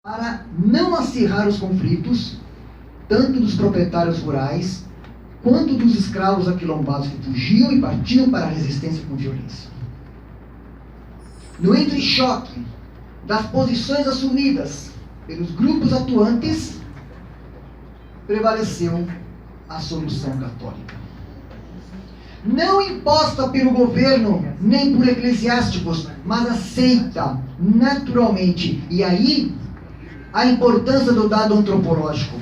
para não acirrar os conflitos, tanto dos proprietários rurais, quanto dos escravos aquilombados que fugiam e partiam para a resistência com violência. No entrechoque das posições assumidas pelos grupos atuantes, prevaleceu a solução católica. Não imposta pelo governo, nem por eclesiásticos, mas aceita naturalmente. E aí, a importância do dado antropológico.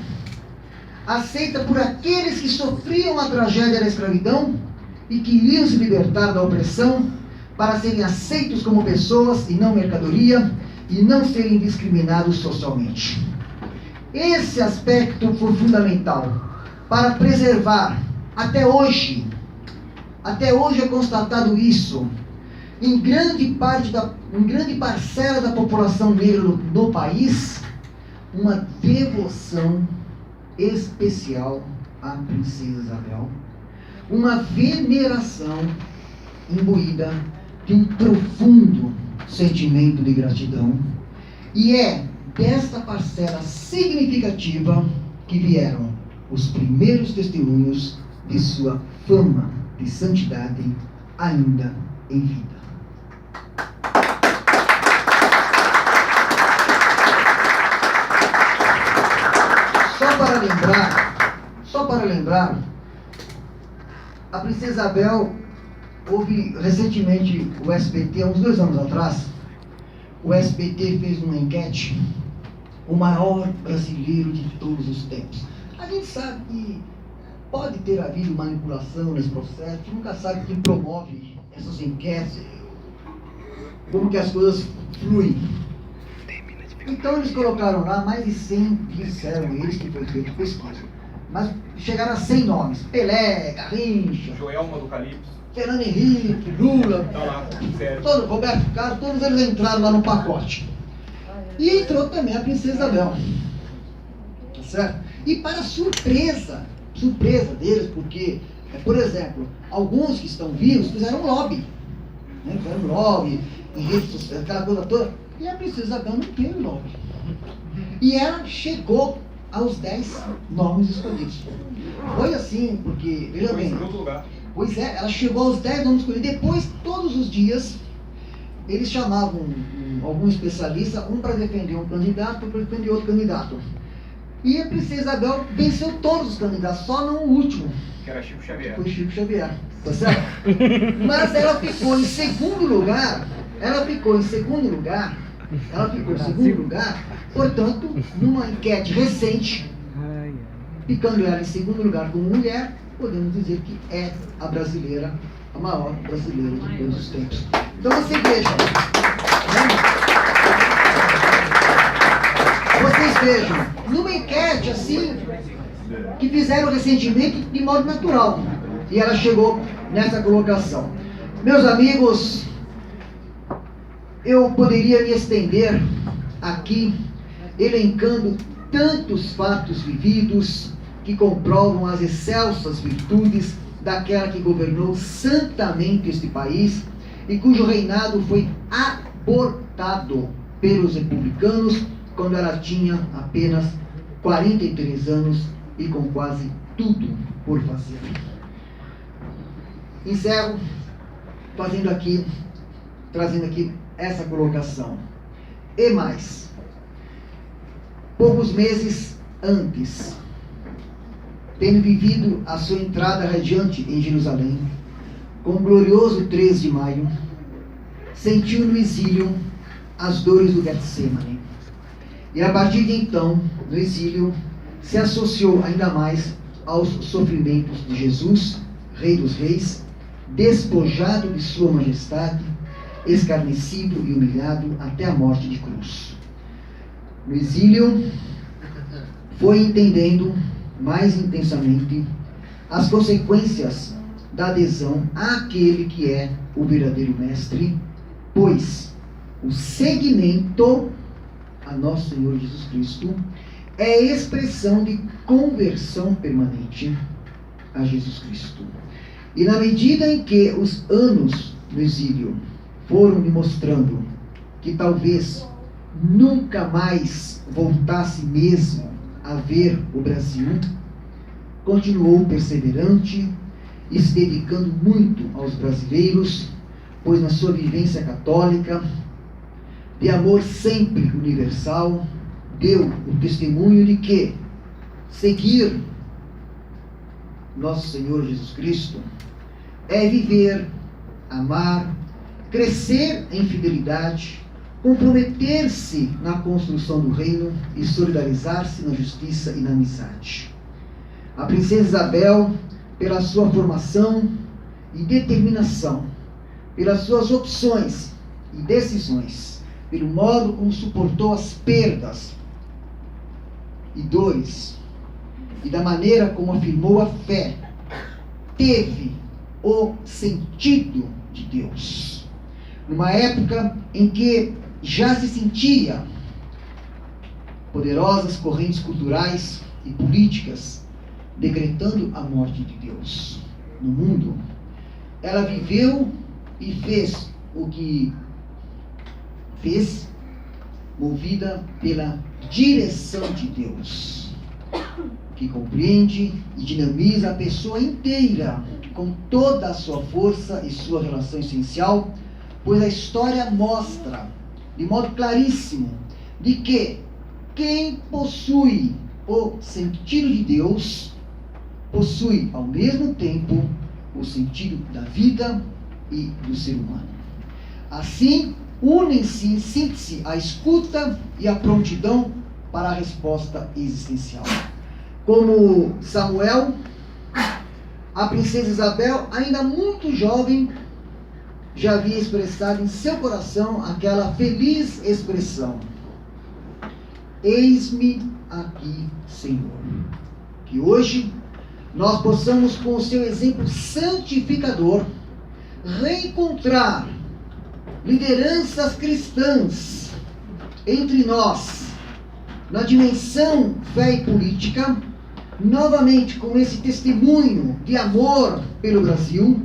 Aceita por aqueles que sofriam a tragédia da escravidão e queriam se libertar da opressão para serem aceitos como pessoas e não mercadoria e não serem discriminados socialmente. Esse aspecto foi fundamental para preservar, até hoje é constatado isso, em grande parcela da população negra no país, uma devoção especial à princesa Isabel, uma veneração imbuída de um profundo sentimento de gratidão, e é desta parcela significativa que vieram os primeiros testemunhos de sua fama de santidade ainda em vida. Só para lembrar, a princesa Isabel, houve recentemente o SBT, há uns 2 anos atrás, o SBT fez uma enquete, o maior brasileiro de todos os tempos. A gente sabe que pode ter havido manipulação nesse processo, a gente nunca sabe quem promove essas enquetes, como que as coisas fluem. Então eles colocaram lá mais de 100, disseram eles que foi feito pesquisa, mas chegaram a 100 nomes: Pelé, Garrincha, Joelma do Calypso, Fernando Henrique, Lula, tá lá, todo, Roberto Carlos, todos eles entraram lá no pacote. E entrou também a princesa Isabel, tá certo? E para surpresa deles, porque, por exemplo, alguns que estão vivos fizeram lobby, né? Fizeram lobby em redes sociais, aquela coisa toda. E a princesa Isabel não teve lobby. E ela chegou aos 10 nomes escolhidos. Foi assim, porque, veja bem, pois é, ela chegou aos 10 nomes escolhidos. Depois, todos os dias, eles chamavam algum especialista, um para defender um candidato, para defender outro candidato. E a princesa Isabel venceu todos os candidatos, só não o último. Que era Chico Xavier. Foi Chico Xavier, tá certo? Mas ela ficou em segundo lugar, portanto, numa enquete recente, ficando ela em segundo lugar como mulher, podemos dizer que é a brasileira, a maior brasileira de todos os tempos. Então você veja, vocês vejam, numa enquete assim, que fizeram recentemente de modo natural, e ela chegou nessa colocação. Meus amigos, eu poderia me estender aqui, elencando tantos fatos vividos que comprovam as excelsas virtudes daquela que governou santamente este país e cujo reinado foi abortado pelos republicanos quando ela tinha apenas 43 anos e com quase tudo por fazer. Encerro trazendo aqui essa colocação. E mais, poucos meses antes, tendo vivido a sua entrada radiante em Jerusalém, com o glorioso 3 de maio, sentiu no exílio as dores do Getsemane. E a partir de então, no exílio, se associou ainda mais aos sofrimentos de Jesus, Rei dos Reis, despojado de sua majestade, escarnecido e humilhado até a morte de cruz. No exílio, foi entendendo mais intensamente as consequências da adesão àquele que é o verdadeiro mestre, pois o seguimento a nosso Senhor Jesus Cristo é expressão de conversão permanente a Jesus Cristo. E na medida em que os anos no exílio foram me mostrando que talvez nunca mais voltasse mesmo a ver o Brasil, continuou perseverante e se dedicando muito aos brasileiros, pois na sua vivência católica, de amor sempre universal, deu o testemunho de que seguir nosso Senhor Jesus Cristo é viver, amar, crescer em fidelidade, comprometer-se na construção do reino e solidarizar-se na justiça e na amizade. A princesa Isabel, pela sua formação e determinação, pelas suas opções e decisões, pelo modo como suportou as perdas e dores, e da maneira como afirmou a fé, teve o sentido de Deus. Numa época em que já se sentia poderosas correntes culturais e políticas decretando a morte de Deus no mundo, ela viveu e fez o que fez, movida pela direção de Deus, que compreende e dinamiza a pessoa inteira com toda a sua força e sua relação essencial, pois a história mostra de modo claríssimo de que quem possui o sentido de Deus possui ao mesmo tempo o sentido da vida e do ser humano. Assim, unem-se em síntese a escuta e a prontidão para a resposta existencial. Como Samuel, a princesa Isabel, ainda muito jovem, já havia expressado em seu coração aquela feliz expressão: eis-me aqui, Senhor. Que hoje nós possamos, com o seu exemplo santificador, reencontrar lideranças cristãs entre nós, na dimensão fé e política, novamente com esse testemunho de amor pelo Brasil,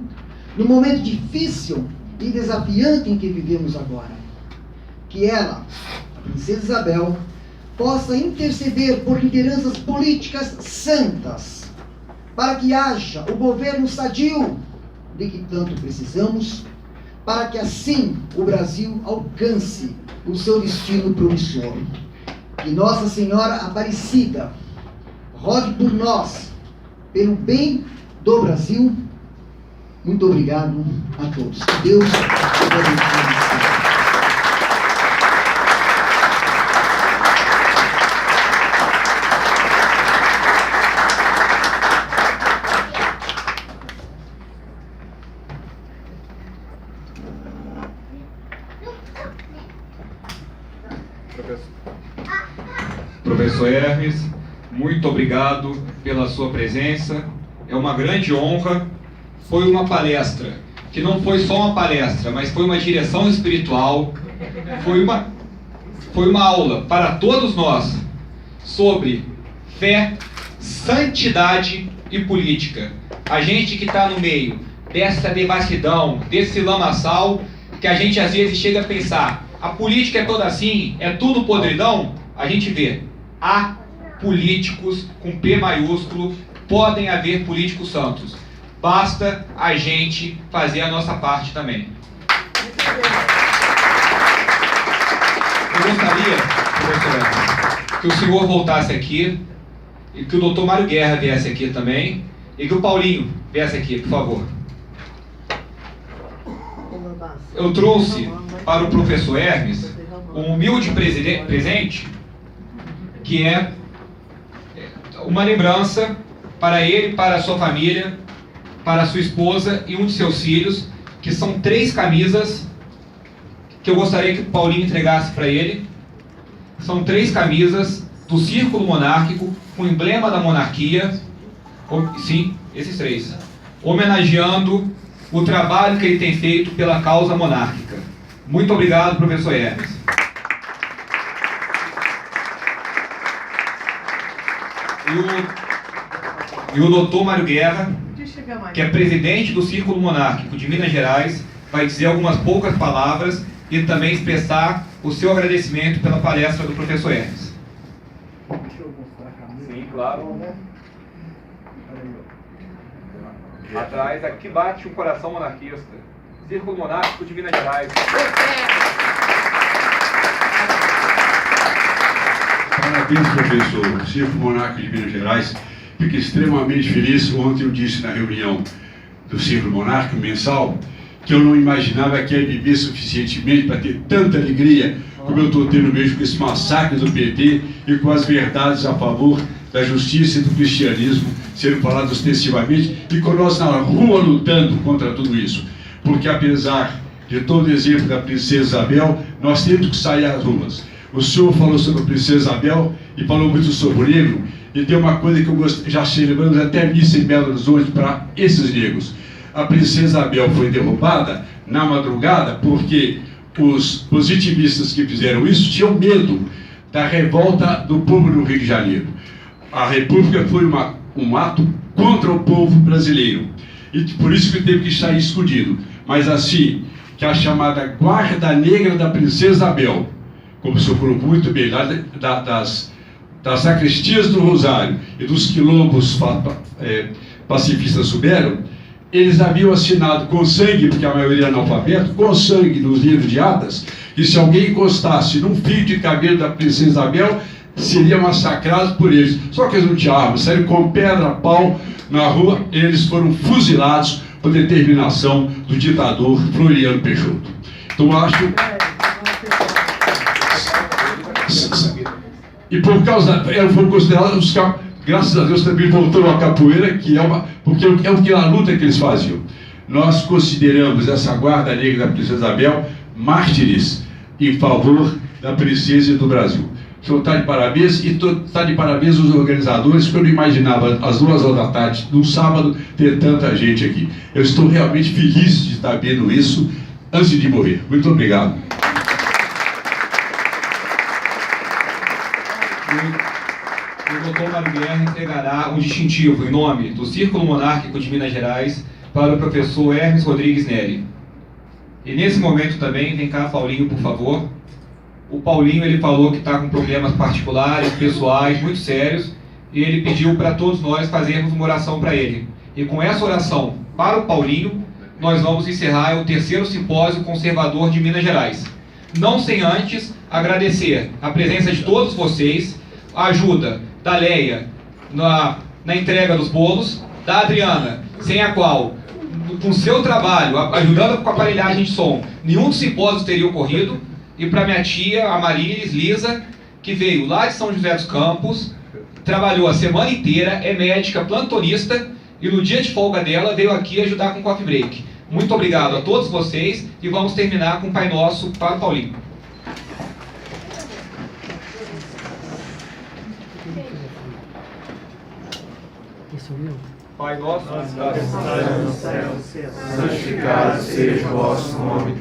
no momento difícil e desafiante em que vivemos agora. Que ela, a princesa Isabel, possa interceder por lideranças políticas santas, para que haja o governo sadio de que tanto precisamos, para que assim o Brasil alcance o seu destino promissor. Que Nossa Senhora Aparecida rogue por nós, pelo bem do Brasil. Muito obrigado a todos. Que Deus abençoe. Professor Hermes, muito obrigado pela sua presença. É uma grande honra. Foi uma palestra que não foi só uma palestra, mas foi uma direção espiritual. Foi uma aula para todos nós sobre fé, santidade e política. A gente que está no meio dessa devassidão, desse lamaçal, que a gente às vezes chega a pensar, a política é toda assim, é tudo podridão. A gente vê, há políticos com P maiúsculo, podem haver políticos santos. Basta a gente fazer a nossa parte também. Eu gostaria, professor, que o senhor voltasse aqui, e que o doutor Mário Guerra viesse aqui também, e que o Paulinho viesse aqui, por favor. Eu trouxe para o professor Hermes um humilde presente, que é uma lembrança para ele, para a sua família, para a sua esposa e um de seus filhos, que são 3 camisas que eu gostaria que o Paulinho entregasse para ele. São 3 camisas do Círculo Monárquico, com o emblema da monarquia, sim, esses 3, homenageando o trabalho que ele tem feito pela causa monárquica. Muito obrigado, professor Hermes. E o doutor Mário Guerra, que é presidente do Círculo Monárquico de Minas Gerais, vai dizer algumas poucas palavras e também expressar o seu agradecimento pela palestra do professor Hermes. Sim, claro. Atrás, aqui bate um coração monarquista. Círculo Monárquico de Minas Gerais. Parabéns, professor. O Círculo Monárquico de Minas Gerais fica extremamente feliz. Ontem eu disse na reunião do Círculo Monárquico mensal que eu não imaginava que ia viver suficientemente para ter tanta alegria como eu estou tendo mesmo com esse massacre do PT e com as verdades a favor da justiça e do cristianismo sendo faladas ostensivamente e com nós na rua lutando contra tudo isso. Porque apesar de todo o exemplo da Princesa Isabel, nós temos que sair às ruas. O senhor falou sobre a Princesa Isabel e falou muito sobre o negro, e tem uma coisa que eu já celebramos até missa em Belo Horizonte para esses negros. A Princesa Isabel foi derrubada na madrugada porque os positivistas que fizeram isso tinham medo da revolta do povo do Rio de Janeiro. A República foi um ato contra o povo brasileiro, e por isso que teve que sair escondido. Mas assim, que a chamada Guarda Negra da Princesa Isabel, como o senhor colocou muito bem, lá das sacristias do Rosário e dos quilombos pacifistas souberam, eles haviam assinado com sangue, porque a maioria é analfabeto, com sangue nos livros de atas, que se alguém encostasse num fio de cabelo da Princesa Isabel, seria massacrado por eles. Só que eles não tinham armas, saíram com pedra, pau na rua, e eles foram fuzilados por determinação do ditador Floriano Peixoto. Então acho... E por causa... Eles foram considerados... Graças a Deus também voltou à capoeira, porque é o que a luta que eles faziam. Nós consideramos essa Guarda Negra da Princesa Isabel mártires em favor da princesa e do Brasil. O senhor está de parabéns, e está de parabéns os organizadores, porque eu não imaginava às 2h da tarde, num sábado, ter tanta gente aqui. Eu estou realmente feliz de estar vendo isso antes de morrer. Muito obrigado. O doutor Mário Guerra entregará um distintivo em nome do Círculo Monárquico de Minas Gerais para o professor Hermes Rodrigues Neri. E nesse momento também, vem cá, Paulinho, por favor. O Paulinho, ele falou que está com problemas particulares, pessoais, muito sérios, e ele pediu para todos nós fazermos uma oração para ele. E com essa oração para o Paulinho, nós vamos encerrar o 3º Simpósio Conservador de Minas Gerais. Não sem antes agradecer a presença de todos vocês, a ajuda da Leia na entrega dos bolos, da Adriana, sem a qual, com seu trabalho, ajudando com a aparelhagem de som, nenhum dos simpósios teria ocorrido, e para minha tia, a Marilis Lisa, que veio lá de São José dos Campos, trabalhou a semana inteira, é médica plantonista, e no dia de folga dela veio aqui ajudar com o coffee break. Muito obrigado a todos vocês, e vamos terminar com o Pai Nosso para o Paulinho. Pai nosso, que estás no céu, santificado seja o vosso nome.